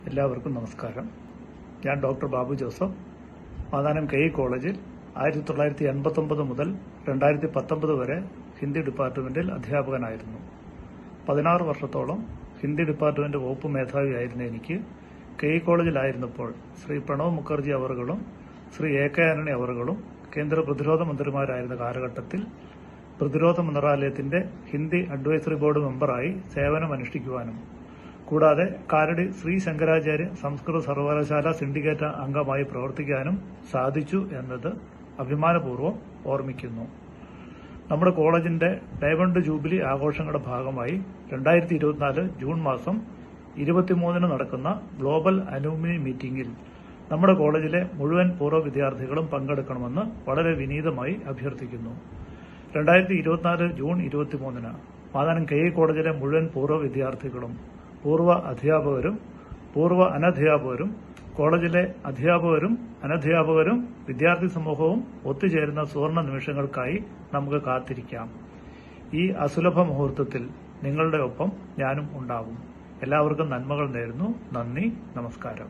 എല്ലാവർക്കും നമസ്കാരം. ഞാൻ ഡോക്ടർ ബാബു ജോസഫ്, മാതാനം കെ കോളേജിൽ 1989 മുതൽ 2019 വരെ ഹിന്ദി ഡിപ്പാർട്ട്മെന്റിൽ അധ്യാപകനായിരുന്നു. 16 വർഷത്തോളം ഹിന്ദി ഡിപ്പാർട്ട്മെന്റ് വകുപ്പ് മേധാവിയായിരുന്ന എനിക്ക് കെ കോളേജിലായിരുന്നപ്പോൾ ശ്രീ പ്രണവ് മുഖർജി അവറുകളും ശ്രീ എ കെ ആന്റണി അവറുകളും കേന്ദ്ര പ്രതിരോധ മന്ത്രിമാരായിരുന്ന കാലഘട്ടത്തിൽ പ്രതിരോധ മന്ത്രാലയത്തിന്റെ ഹിന്ദി അഡ്വൈസറി ബോർഡ് മെമ്പറായി സേവനമനുഷ്ഠിക്കുവാനും കൂടാതെ കാലടി ശ്രീ ശങ്കരാചാര്യ സംസ്കൃത സർവകലാശാല സിൻഡിക്കേറ്റ് അംഗമായി പ്രവർത്തിക്കാനും സാധിച്ചു എന്നത് അഭിമാനപൂർവ്വം ഓർമ്മിക്കുന്നു. നമ്മുടെ കോളേജിന്റെ ഡയമണ്ട് ജൂബിലി ആഘോഷങ്ങളുടെ ഭാഗമായി 2024 ജൂൺ മാസം 23 നടക്കുന്ന ഗ്ലോബൽ അലൂമിനി മീറ്റിംഗിൽ നമ്മുടെ കോളേജിലെ മുഴുവൻ പൂർവ്വ വിദ്യാർത്ഥികളും പങ്കെടുക്കണമെന്ന് വളരെ വിനീതമായി അഭ്യർത്ഥിക്കുന്നു. 2024 ജൂൺ 23 മാതാനം കെ കോളേജിലെ മുഴുവൻ പൂർവ്വ വിദ്യാർത്ഥികളും പൂർവ്വ അധ്യാപകരും പൂർവ്വ അനധ്യാപകരും കോളേജിലെ അധ്യാപകരും അനധ്യാപകരും വിദ്യാർത്ഥി സമൂഹവും ഒത്തുചേരുന്ന സുവർണ നിമിഷങ്ങൾക്കായി നമുക്ക് കാത്തിരിക്കാം. ഈ അസുലഭ മുഹൂർത്തത്തിൽ നിങ്ങളുടെ ഒപ്പം ഞാനും ഉണ്ടാകും. എല്ലാവർക്കും നന്മകൾ നേരുന്നു. നന്ദി, നമസ്കാരം.